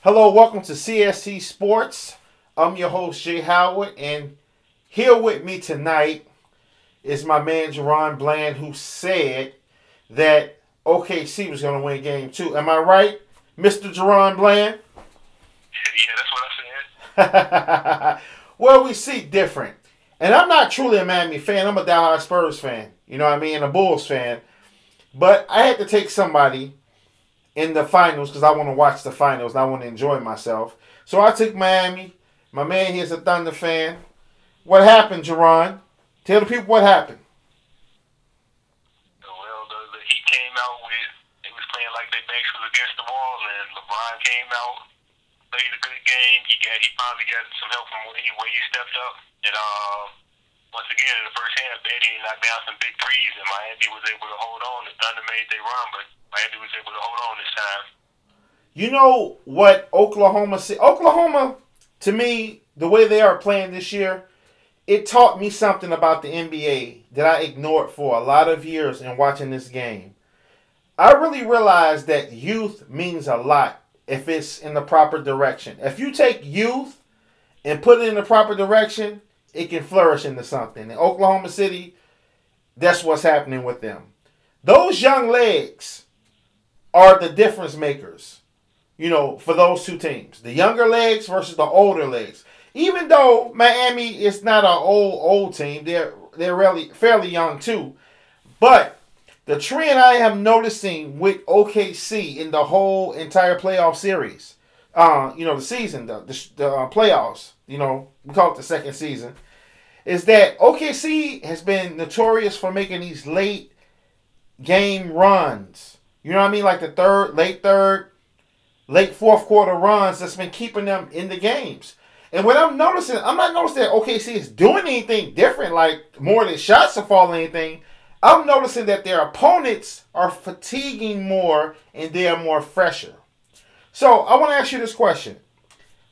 Hello, welcome to CSC Sports. I'm your host, Jay Howard, and here with me tonight is my man, Jerron Bland, who said that OKC was going to win game two. Am I right, Mr. Jerron Bland? Yeah, that's what I said. Well, we see different. And I'm not truly a Miami fan. I'm a diehard Spurs fan. You know what I mean? A Bulls fan. But I had to take somebody in the finals because I want to watch the finals and I want to enjoy myself. So I took Miami. My man here's a Thunder fan. What happened, Jerron? Tell the people what happened. Well, the Heat came out with, they was playing like their backs was against the wall, and LeBron came out, played a good game. He finally got some help from Wade stepped up. And once again, in the first half, Betty knocked down some big threes, and Miami was able to hold on. The Thunder made their run, but Miami was able to hold on this time. You know what Oklahoma, to me, the way they are playing this year, it taught me something about the NBA that I ignored for a lot of years in watching this game. I really realized that youth means a lot if it's in the proper direction. If you take youth and put it in the proper direction, it can flourish into something. In Oklahoma City, that's what's happening with them. Those young legs are the difference makers, for those two teams. The younger legs versus the older legs. Even though Miami is not an old team, they're really fairly young too. But the trend I am noticing with OKC in the whole entire playoff series, the season, the playoffs, we call it the second season, is that OKC has been notorious for making these late game runs. You know what I mean? Like the late fourth quarter runs that's been keeping them in the games. And what I'm not noticing that OKC is doing anything different, like more than shots are falling, anything. I'm noticing that their opponents are fatiguing more and they are more fresher. So I want to ask you this question.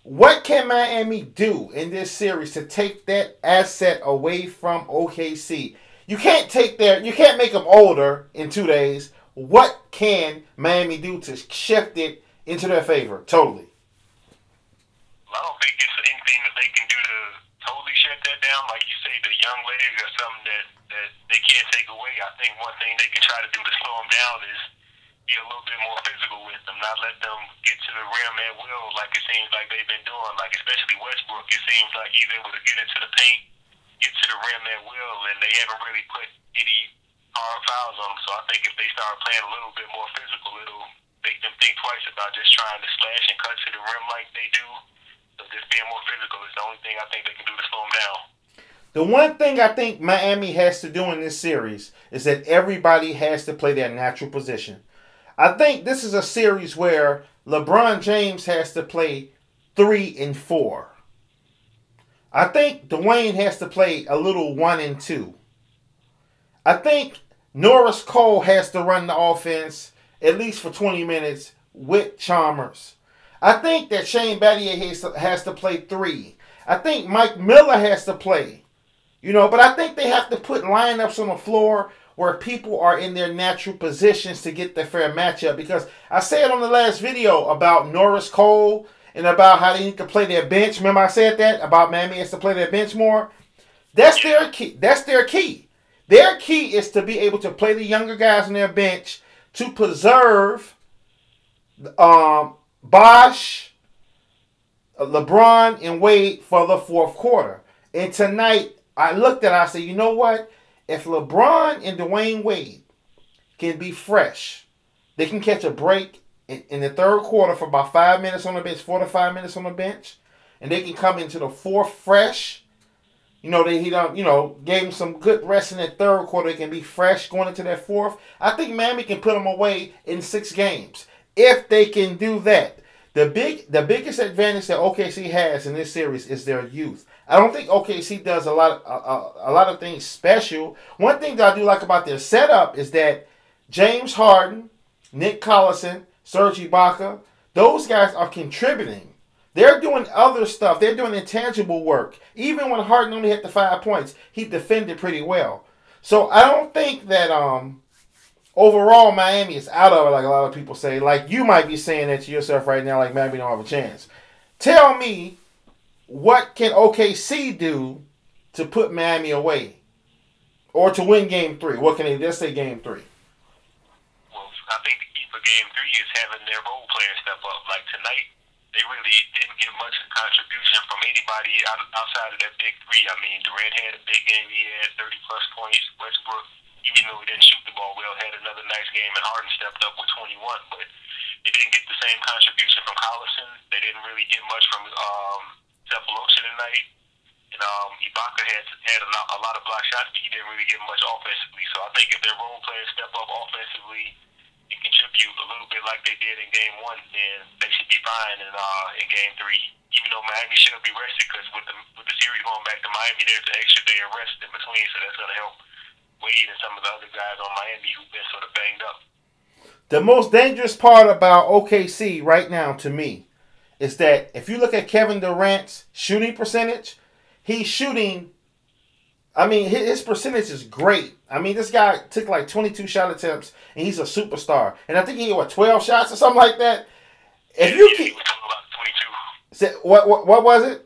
What can Miami do in this series to take that asset away from OKC? You can't make them older in 2 days. What can Miami do to shift it into their favor? Totally. Well, I don't think it's anything that they can do to totally shut that down. Like you say, the young legs are something that they can't take away. I think one thing they can try to do to slow them down is be a little bit more physical with them, not let them get to the rim at will like it seems like they've been doing. Like especially Westbrook, it seems like he's able to get into the paint, get to the rim at will, and they haven't really put any hard fouls on them. So I think if they start playing a little bit more physical, it'll make them think twice about just trying to slash and cut to the rim like they do. So just being more physical is the only thing I think they can do to slow them down. The one thing I think Miami has to do in this series is that everybody has to play their natural position. I think this is a series where LeBron James has to play 3 and 4. I think Dwayne has to play a little 1 and 2. I think Norris Cole has to run the offense at least for 20 minutes with Chalmers. I think that Shane Battier has to play 3. I think Mike Miller has to play. But I think they have to put lineups on the floor where people are in their natural positions to get the fair matchup. Because I said on the last video about Norris Cole and about how they need to play their bench. Remember I said that about Miami has to play their bench more? That's their key. That's their key. Their key is to be able to play the younger guys on their bench to preserve Bosh, LeBron, and Wade for the fourth quarter. And tonight, I looked at it, I said, you know what? If LeBron and Dwayne Wade can be fresh, they can catch a break in the third quarter for about 5 minutes on the bench, 4 to 5 minutes on the bench, and they can come into the fourth fresh. He gave them some good rest in that third quarter. They can be fresh going into that fourth. I think Miami can put them away in 6 games. If they can do that. The biggest advantage that OKC has in this series is their youth. I don't think OKC does a lot of things special. One thing that I do like about their setup is that James Harden, Nick Collison, Serge Ibaka, those guys are contributing. They're doing other stuff. They're doing intangible work. Even when Harden only hit the 5 points, he defended pretty well. So I don't think that overall, Miami is out of it, like a lot of people say. Like, you might be saying that to yourself right now, like, Miami don't have a chance. Tell me, what can OKC do to put Miami away? Or to win Game 3? What can they, let's say Game 3. Well, I think the key for Game 3 is having their role players step up. Like tonight, they really didn't get much contribution from anybody outside of that big three. I mean, Durant had a big game. He had 30-plus points. Westbrook, even though he didn't shoot the ball well, had another nice game, and Harden stepped up with 21. But they didn't get the same contribution from Collison. They didn't really get much from Cephalosha tonight. And Ibaka had a lot of block shots, but he didn't really get much offensively. So I think if their role players step up offensively and contribute a little bit like they did in Game 1, then they should be fine in Game 3. Even though Miami should be rested, because with the series going back to Miami, there's an extra day of rest in between, so that's going to help Wade and some of the other guys on Miami who've been sort of banged up. The most dangerous part about OKC right now to me is that if you look at Kevin Durant's shooting percentage, he's shooting, I mean, his percentage is great. I mean, this guy took like 22 shot attempts, and he's a superstar. And I think he had, 12 shots or something like that? If you keep, what was it?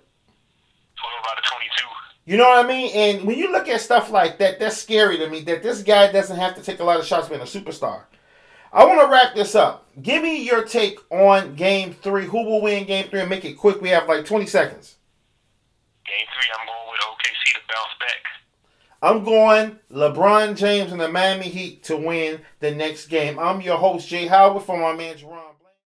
12 out of 22. You know what I mean? And when you look at stuff like that, that's scary to me, that this guy doesn't have to take a lot of shots being a superstar. I want to wrap this up. Give me your take on Game 3. Who will win Game 3? And make it quick. We have like 20 seconds. Game 3, I'm going with OKC to bounce back. I'm going LeBron James and the Miami Heat to win the next game. I'm your host, Jay Howard, from my man Jerome.